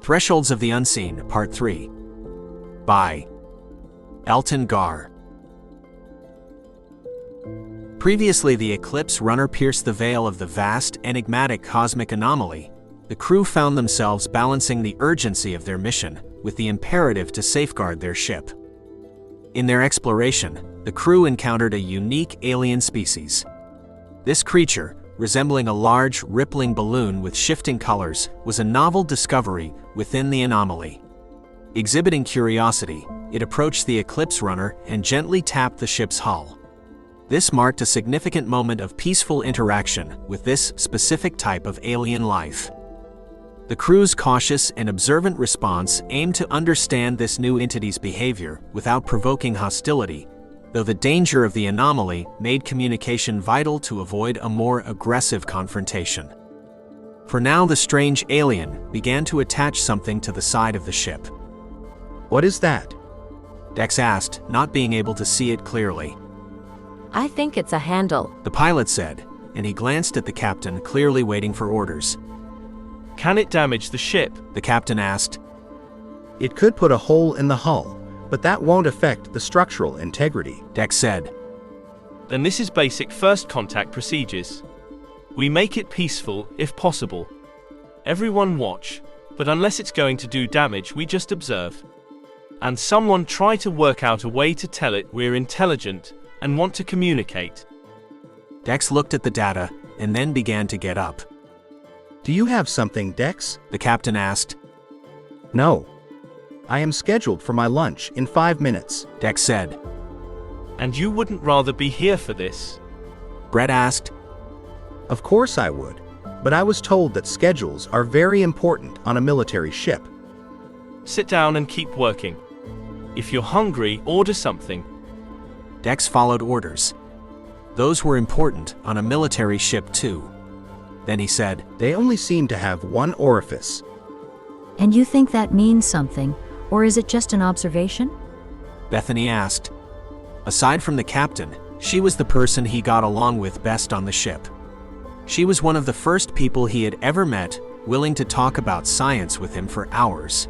Thresholds of the Unseen, Part 3. By Elton Gar. Previously, the Eclipse Runner pierced the veil of the vast, enigmatic cosmic anomaly. The crew found themselves balancing the urgency of their mission with the imperative to safeguard their ship. In their exploration, the crew encountered a unique alien species. This creature, resembling a large, rippling balloon with shifting colors, was a novel discovery within the anomaly. Exhibiting curiosity, it approached the Eclipse Runner and gently tapped the ship's hull. This marked a significant moment of peaceful interaction with this specific type of alien life. The crew's cautious and observant response aimed to understand this new entity's behavior without provoking hostility, though the danger of the anomaly made communication vital to avoid a more aggressive confrontation. For now, the strange alien began to attach something to the side of the ship. "What is that?" Deks asked, not being able to see it clearly. "I think it's a handle," the pilot said, and he glanced at the captain, clearly waiting for orders. "Can it damage the ship?" the captain asked. "It could put a hole in the hull, but that won't affect the structural integrity," Deks said. "Then this is basic first contact procedures. We make it peaceful, if possible. Everyone watch, but unless it's going to do damage, we just observe. And someone try to work out a way to tell it we're intelligent and want to communicate." Deks looked at the data and then began to get up. "Do you have something, Deks?" the captain asked. "No. I am scheduled for my lunch in 5 minutes," Deks said. "And you wouldn't rather be here for this?" Brett asked. "Of course I would, but I was told that schedules are very important on a military ship." "Sit down and keep working. If you're hungry, order something." Deks followed orders. Those were important on a military ship too. Then he said, "They only seem to have one orifice." "And you think that means something, or is it just an observation?" Bethany asked. Aside from the captain, she was the person he got along with best on the ship. She was one of the first people he had ever met, willing to talk about science with him for hours.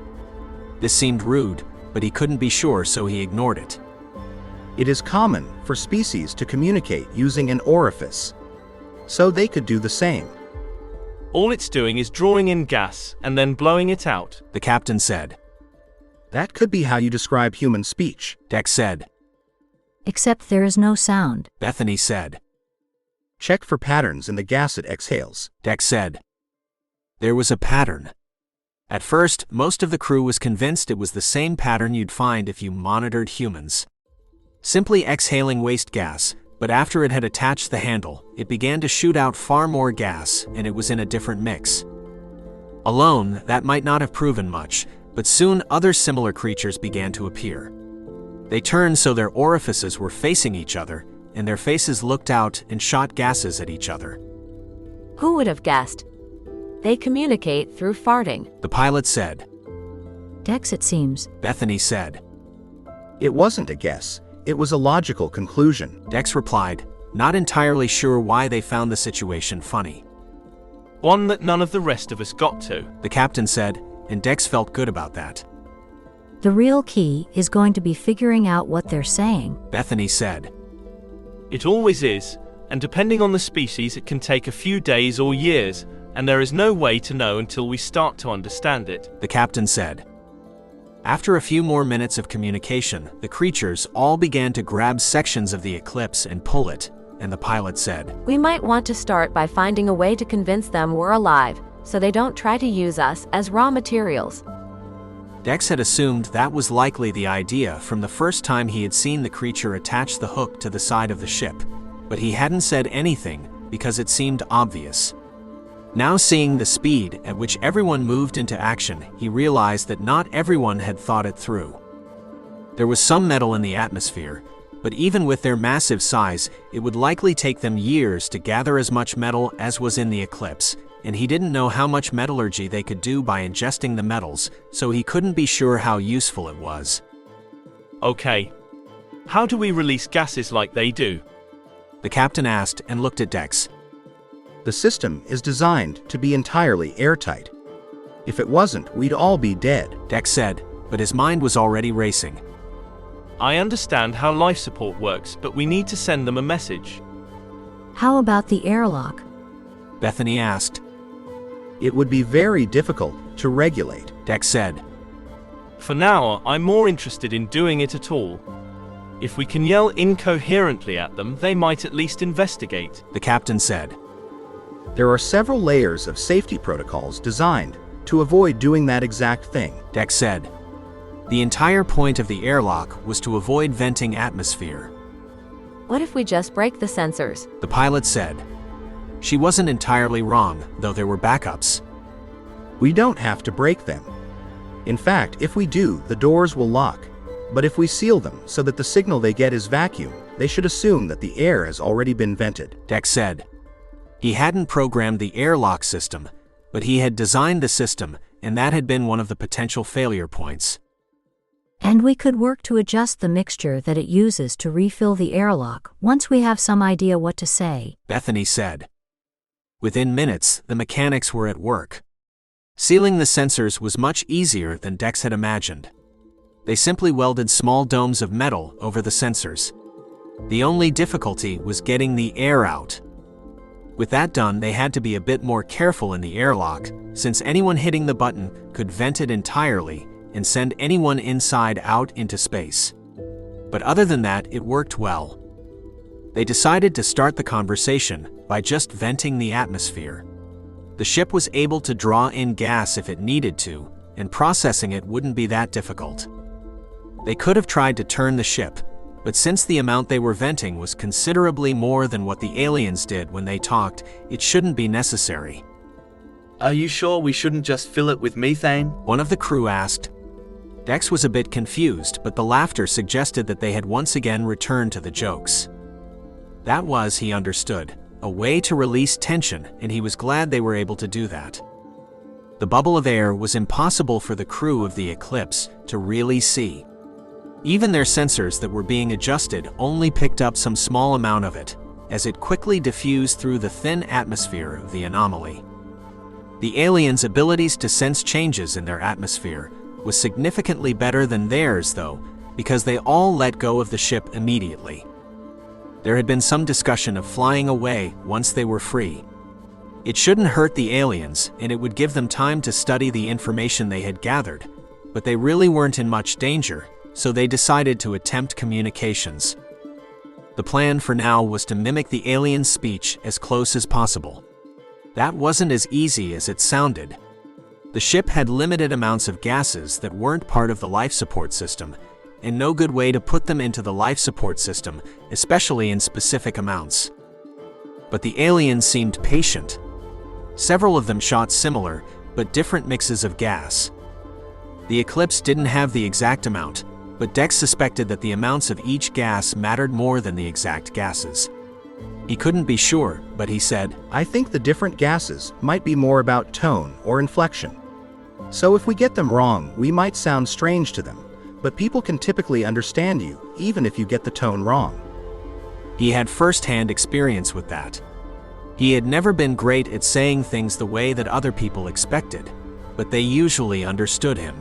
This seemed rude, but he couldn't be sure, so he ignored it. "It is common for species to communicate using an orifice, so they could do the same." "All it's doing is drawing in gas and then blowing it out," the captain said. "That could be how you describe human speech," Deks said. "Except there is no sound," Bethany said. "Check for patterns in the gas it exhales," Deks said. There was a pattern. At first, most of the crew was convinced it was the same pattern you'd find if you monitored humans. Simply exhaling waste gas, but after it had attached the handle, it began to shoot out far more gas, and it was in a different mix. Alone, that might not have proven much, but soon other similar creatures began to appear. They turned so their orifices were facing each other, and their faces looked out and shot gases at each other. Who would have guessed? They communicate through farting, the pilot said. "Deks, it seems," Bethany said. "It wasn't a guess. It was a logical conclusion," Deks replied, not entirely sure why they found the situation funny. "One that none of the rest of us got to," the captain said, and Deks felt good about that. "The real key is going to be figuring out what they're saying," Bethany said. "It always is, and depending on the species it can take a few days or years, and there is no way to know until we start to understand it," the captain said. After a few more minutes of communication, the creatures all began to grab sections of the Eclipse and pull it, and the pilot said, "We might want to start by finding a way to convince them we're alive, so they don't try to use us as raw materials." Deks had assumed that was likely the idea from the first time he had seen the creature attach the hook to the side of the ship, but he hadn't said anything because it seemed obvious. Now, seeing the speed at which everyone moved into action, he realized that not everyone had thought it through. There was some metal in the atmosphere, but even with their massive size, it would likely take them years to gather as much metal as was in the Eclipse, and he didn't know how much metallurgy they could do by ingesting the metals, so he couldn't be sure how useful it was. "Okay. How do we release gases like they do?" the captain asked and looked at Deks. "The system is designed to be entirely airtight." If it wasn't, we'd all be dead. Deks said, but his mind was already racing. I understand how life support works, but we need to send them a message. How about the airlock? Bethany asked. It would be very difficult to regulate. Deks said. For now, I'm more interested in doing it at all. If we can yell incoherently at them, they might at least investigate, The captain said. There are several layers of safety protocols designed to avoid doing that exact thing. Deks said. The entire point of the airlock was to avoid venting atmosphere. What if we just break the sensors? The pilot said. She wasn't entirely wrong, though there were backups. We don't have to break them. In fact, if we do, the doors will lock. But if we seal them so that the signal they get is vacuum, they should assume that the air has already been vented. Deks said. He hadn't programmed the airlock system, but he had designed the system, and that had been one of the potential failure points. And we could work to adjust the mixture that it uses to refill the airlock once we have some idea what to say, Bethany said. Within minutes, the mechanics were at work. Sealing the sensors was much easier than Deks had imagined. They simply welded small domes of metal over the sensors. The only difficulty was getting the air out. With that done, they had to be a bit more careful in the airlock, since anyone hitting the button could vent it entirely and send anyone inside out into space. But other than that, it worked well. They decided to start the conversation by just venting the atmosphere. The ship was able to draw in gas if it needed to, and processing it wouldn't be that difficult. They could have tried to turn the ship, but since the amount they were venting was considerably more than what the aliens did when they talked, it shouldn't be necessary. Are you sure we shouldn't just fill it with methane? One of the crew asked. Deks was a bit confused, but the laughter suggested that they had once again returned to the jokes. That was, he understood, a way to release tension, and he was glad they were able to do that. The bubble of air was impossible for the crew of the Eclipse to really see. Even their sensors that were being adjusted only picked up some small amount of it, as it quickly diffused through the thin atmosphere of the anomaly. The aliens' abilities to sense changes in their atmosphere was significantly better than theirs, though, because they all let go of the ship immediately. There had been some discussion of flying away once they were free. It shouldn't hurt the aliens, and it would give them time to study the information they had gathered, but they really weren't in much danger, so they decided to attempt communications. The plan for now was to mimic the alien's speech as close as possible. That wasn't as easy as it sounded. The ship had limited amounts of gases that weren't part of the life support system, and no good way to put them into the life support system, especially in specific amounts. But the aliens seemed patient. Several of them shot similar, but different mixes of gas. The Eclipse didn't have the exact amount, but Deks suspected that the amounts of each gas mattered more than the exact gases. He couldn't be sure, but he said, I think the different gases might be more about tone or inflection. So if we get them wrong, we might sound strange to them, but people can typically understand you, even if you get the tone wrong. He had first-hand experience with that. He had never been great at saying things the way that other people expected, but they usually understood him.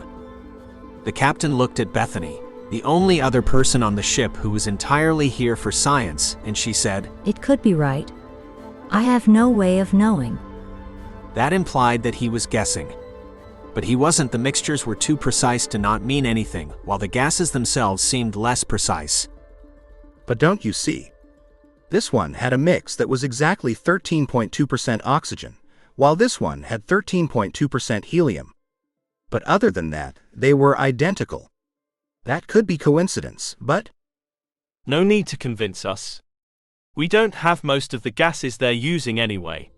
The captain looked at Bethany, the only other person on the ship who was entirely here for science, and she said, It could be right. I have no way of knowing. That implied that he was guessing. But he wasn't. The mixtures were too precise to not mean anything, while the gases themselves seemed less precise. But don't you see? This one had a mix that was exactly 13.2% oxygen, while this one had 13.2% helium. But other than that, they were identical. That could be coincidence, but... No need to convince us. We don't have most of the gases they're using anyway.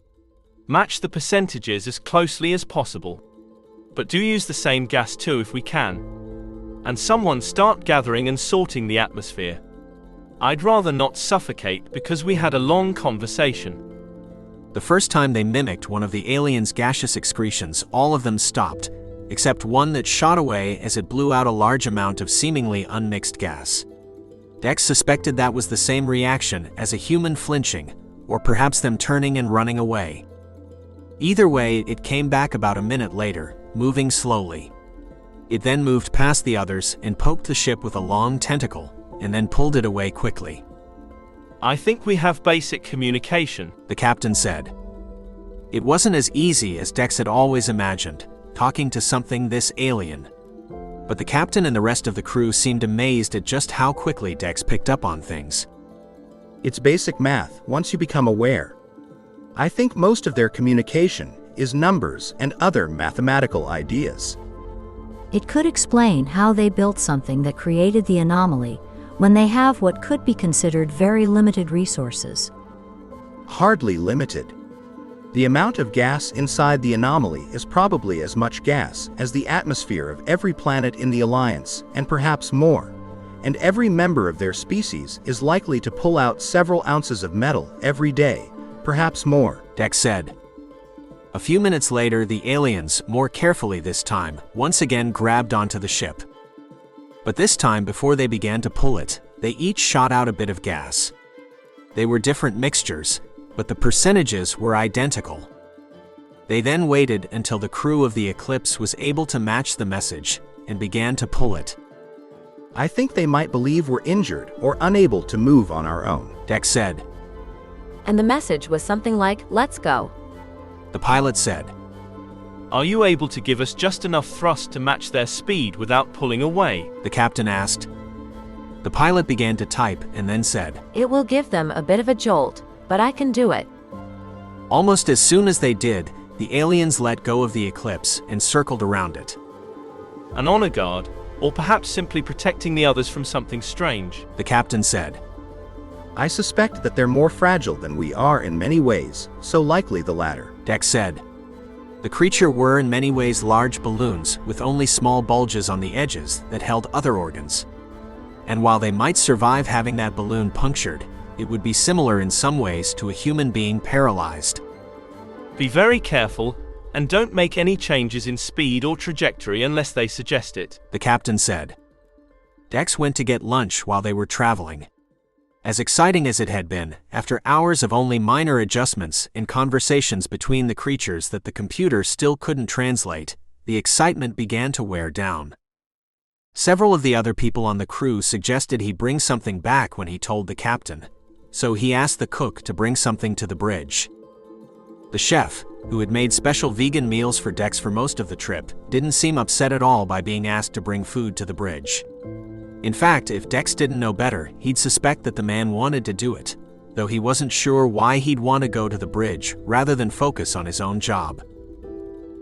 Match the percentages as closely as possible. But do use the same gas too if we can. And someone start gathering and sorting the atmosphere. I'd rather not suffocate because we had a long conversation. The first time they mimicked one of the aliens' gaseous excretions, all of them stopped, except one that shot away as it blew out a large amount of seemingly unmixed gas. Deks suspected that was the same reaction as a human flinching, or perhaps them turning and running away. Either way, it came back about a minute later, moving slowly. It then moved past the others and poked the ship with a long tentacle, and then pulled it away quickly. I think we have basic communication, the captain said. It wasn't as easy as Deks had always imagined, talking to something this alien. But the captain and the rest of the crew seemed amazed at just how quickly Deks picked up on things. It's basic math once you become aware. I think most of their communication is numbers and other mathematical ideas. It could explain how they built something that created the anomaly when they have what could be considered very limited resources. Hardly limited. The amount of gas inside the anomaly is probably as much gas as the atmosphere of every planet in the Alliance, and perhaps more. And every member of their species is likely to pull out several ounces of metal every day, perhaps more, Deks said. A few minutes later, the aliens, more carefully this time, once again grabbed onto the ship. But this time, before they began to pull it, they each shot out a bit of gas. They were different mixtures, but the percentages were identical. They then waited until the crew of the Eclipse was able to match the message and began to pull it. I think they might believe we're injured or unable to move on our own, Deks said. And the message was something like, "Let's go." The pilot said. Are you able to give us just enough thrust to match their speed without pulling away? The captain asked. The pilot began to type and then said, It will give them a bit of a jolt, but I can do it. Almost as soon as they did, the aliens let go of the Eclipse and circled around it. An honor guard, or perhaps simply protecting the others from something strange, the captain said. I suspect that they're more fragile than we are in many ways, so likely the latter, Deks said. The creature were in many ways large balloons with only small bulges on the edges that held other organs. And while they might survive having that balloon punctured, it would be similar in some ways to a human being paralyzed. Be very careful, and don't make any changes in speed or trajectory unless they suggest it, the captain said. Deks went to get lunch while they were traveling. As exciting as it had been, after hours of only minor adjustments and conversations between the creatures that the computer still couldn't translate, the excitement began to wear down. Several of the other people on the crew suggested he bring something back when he told the captain, so he asked the cook to bring something to the bridge. The chef, who had made special vegan meals for Deks for most of the trip, didn't seem upset at all by being asked to bring food to the bridge. In fact, if Deks didn't know better, he'd suspect that the man wanted to do it, though he wasn't sure why he'd want to go to the bridge rather than focus on his own job.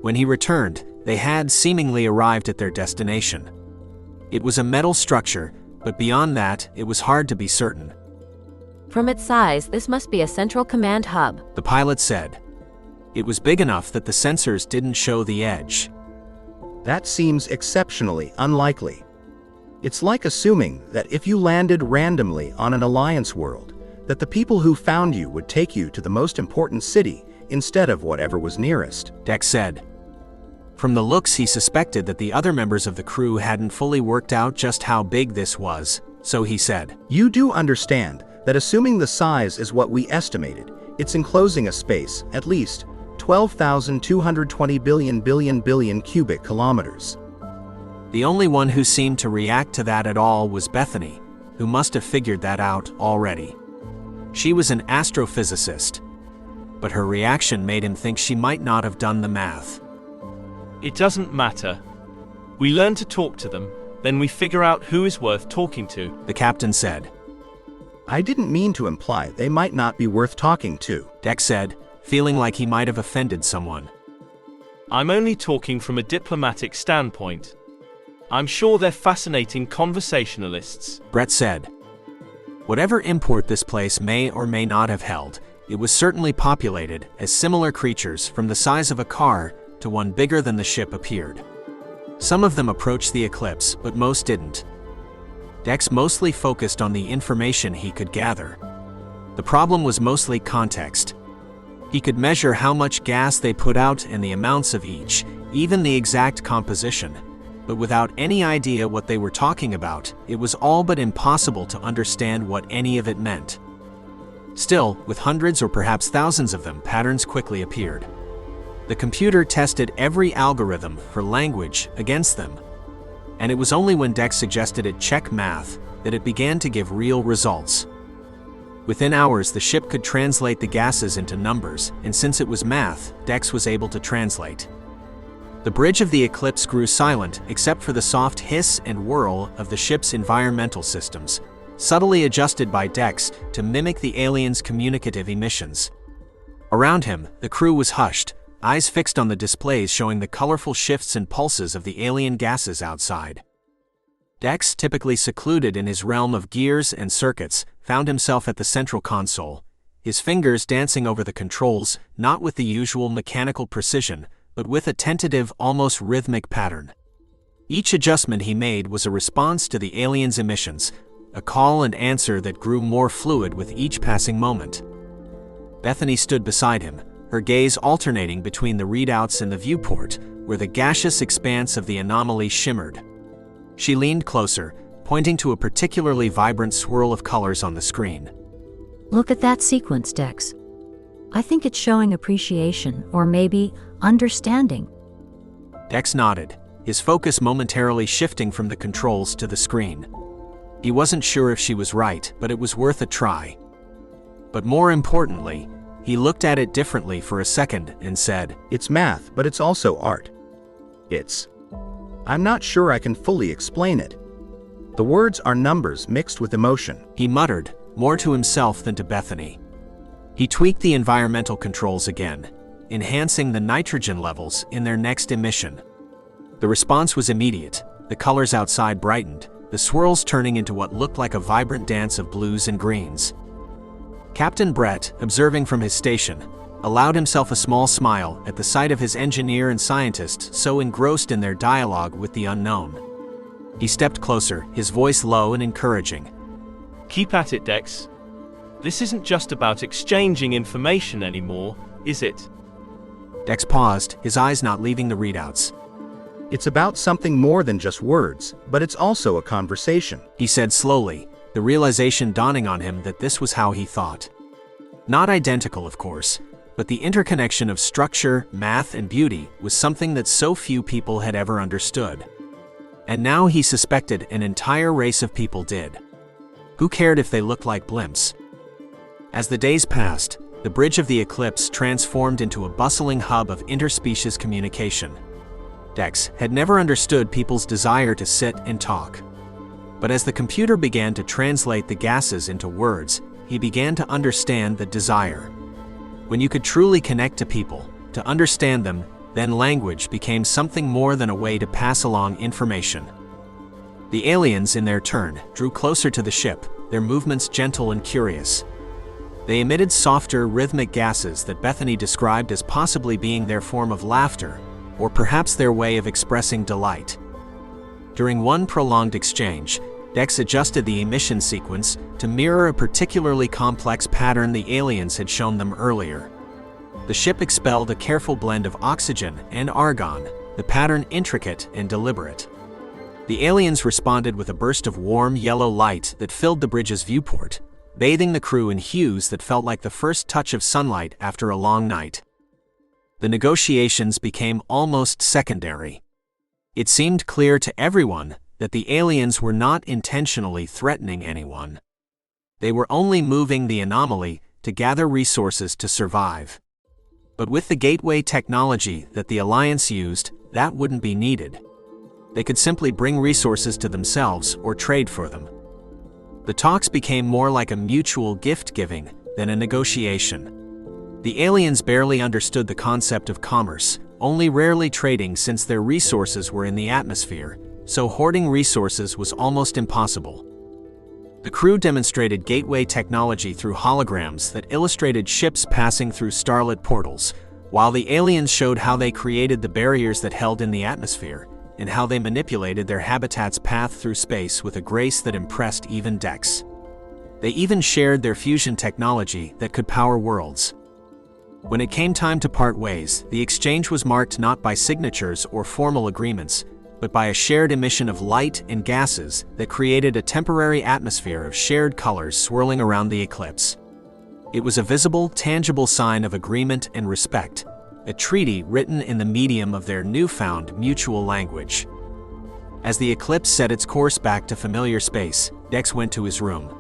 When he returned, they had seemingly arrived at their destination. It was a metal structure, but beyond that, it was hard to be certain. From its size, this must be a central command hub, the pilot said. It was big enough that the sensors didn't show the edge. That seems exceptionally unlikely. It's like assuming that if you landed randomly on an Alliance world, that the people who found you would take you to the most important city instead of whatever was nearest, Deks said. From the looks, he suspected that the other members of the crew hadn't fully worked out just how big this was, so he said, You do understand that assuming the size is what we estimated, it's enclosing a space, at least, 12,220 billion cubic kilometers. The only one who seemed to react to that at all was Bethany, who must have figured that out already. She was an astrophysicist, but her reaction made him think she might not have done the math. It doesn't matter. We learn to talk to them, then we figure out who is worth talking to, the captain said. I didn't mean to imply they might not be worth talking to, Deks said, feeling like he might have offended someone. I'm only talking from a diplomatic standpoint. I'm sure they're fascinating conversationalists, Brett said. Whatever import this place may or may not have held, it was certainly populated as similar creatures from the size of a car to one bigger than the ship appeared. Some of them approached the Eclipse, but most didn't. Deks mostly focused on the information he could gather. The problem was mostly context. He could measure how much gas they put out and the amounts of each, even the exact composition. But without any idea what they were talking about, it was all but impossible to understand what any of it meant. Still, with hundreds or perhaps thousands of them, patterns quickly appeared. The computer tested every algorithm for language against them. And it was only when Deks suggested it check math that it began to give real results. Within hours, the ship could translate the gases into numbers, and since it was math, Deks was able to translate. The bridge of the Eclipse grew silent except for the soft hiss and whirl of the ship's environmental systems, subtly adjusted by Deks to mimic the aliens' communicative emissions. Around him, the crew was hushed, eyes fixed on the displays showing the colorful shifts and pulses of the alien gases outside. Deks, typically secluded in his realm of gears and circuits, found himself at the central console, his fingers dancing over the controls, not with the usual mechanical precision, but with a tentative, almost rhythmic pattern. Each adjustment he made was a response to the aliens' emissions, a call and answer that grew more fluid with each passing moment. Bethany stood beside him, her gaze alternating between the readouts and the viewport, where the gaseous expanse of the anomaly shimmered. She leaned closer, pointing to a particularly vibrant swirl of colors on the screen. Look at that sequence, Deks. I think it's showing appreciation, or maybe understanding. Deks nodded, his focus momentarily shifting from the controls to the screen. He wasn't sure if she was right, but it was worth a try. But more importantly, he looked at it differently for a second and said, It's math, but it's also art. I'm not sure I can fully explain it. The words are numbers mixed with emotion. He muttered, more to himself than to Bethany. He tweaked the environmental controls again, enhancing the nitrogen levels in their next emission. The response was immediate. The colors outside brightened, the swirls turning into what looked like a vibrant dance of blues and greens. Captain Brett, observing from his station, allowed himself a small smile at the sight of his engineer and scientist so engrossed in their dialogue with the unknown. He stepped closer, his voice low and encouraging. Keep at it, Deks. This isn't just about exchanging information anymore, is it? Deks paused, his eyes not leaving the readouts. It's about something more than just words, but it's also a conversation, he said slowly, the realization dawning on him that this was how he thought. Not identical, of course, but the interconnection of structure, math, and beauty was something that so few people had ever understood. And now he suspected an entire race of people did. Who cared if they looked like blimps? As the days passed, the bridge of the Eclipse transformed into a bustling hub of interspecies communication. Deks had never understood people's desire to sit and talk. But as the computer began to translate the gases into words, he began to understand the desire. When you could truly connect to people, to understand them, then language became something more than a way to pass along information. The aliens, in their turn, drew closer to the ship, their movements gentle and curious. They emitted softer, rhythmic gases that Bethany described as possibly being their form of laughter, or perhaps their way of expressing delight. During one prolonged exchange, Deks adjusted the emission sequence to mirror a particularly complex pattern the aliens had shown them earlier. The ship expelled a careful blend of oxygen and argon, the pattern intricate and deliberate. The aliens responded with a burst of warm yellow light that filled the bridge's viewport, bathing the crew in hues that felt like the first touch of sunlight after a long night. The negotiations became almost secondary. It seemed clear to everyone that the aliens were not intentionally threatening anyone. They were only moving the anomaly to gather resources to survive. But with the gateway technology that the Alliance used, that wouldn't be needed. They could simply bring resources to themselves or trade for them. The talks became more like a mutual gift-giving than a negotiation. The aliens barely understood the concept of commerce, only rarely trading since their resources were in the atmosphere, so hoarding resources was almost impossible. The crew demonstrated gateway technology through holograms that illustrated ships passing through starlit portals, while the aliens showed how they created the barriers that held in the atmosphere, and how they manipulated their habitat's path through space with a grace that impressed even Deks. They even shared their fusion technology that could power worlds. When it came time to part ways, the exchange was marked not by signatures or formal agreements, but by a shared emission of light and gases that created a temporary atmosphere of shared colors swirling around the eclipse. It was a visible, tangible sign of agreement and respect, a treaty written in the medium of their newfound mutual language. As the Eclipse set its course back to familiar space, Deks went to his room.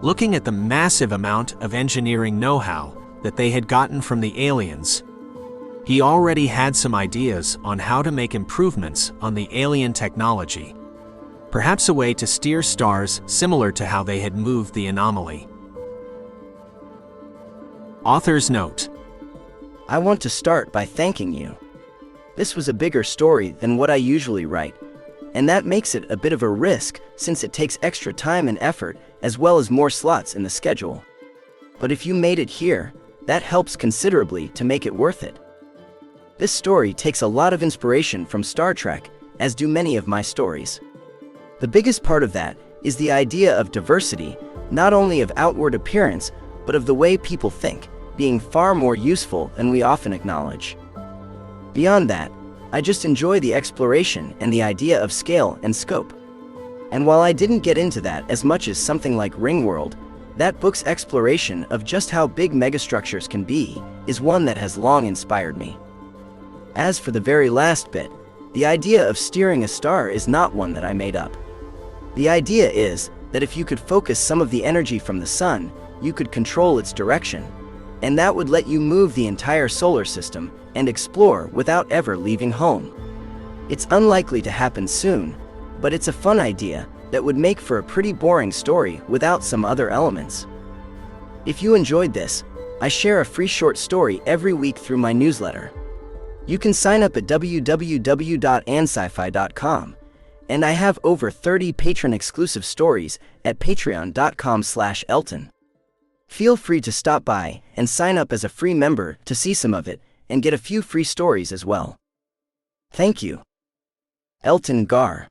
Looking at the massive amount of engineering know-how that they had gotten from the aliens, he already had some ideas on how to make improvements on the alien technology. Perhaps a way to steer stars similar to how they had moved the anomaly. Author's note: I want to start by thanking you. This was a bigger story than what I usually write, and that makes it a bit of a risk since it takes extra time and effort as well as more slots in the schedule. But if you made it here, that helps considerably to make it worth it. This story takes a lot of inspiration from Star Trek, as do many of my stories. The biggest part of that is the idea of diversity, not only of outward appearance, but of the way people think, being far more useful than we often acknowledge. Beyond that, I just enjoy the exploration and the idea of scale and scope. And while I didn't get into that as much as something like Ringworld, that book's exploration of just how big megastructures can be is one that has long inspired me. As for the very last bit, the idea of steering a star is not one that I made up. The idea is that if you could focus some of the energy from the sun, you could control its direction, and that would let you move the entire solar system and explore without ever leaving home. It's unlikely to happen soon, but it's a fun idea that would make for a pretty boring story without some other elements. If you enjoyed this, I share a free short story every week through my newsletter. You can sign up at www.anscifi.com, and I have over 30 patron-exclusive stories at patreon.com/Elton. Feel free to stop by and sign up as a free member to see some of it and get a few free stories as well. Thank you. Elton Gar.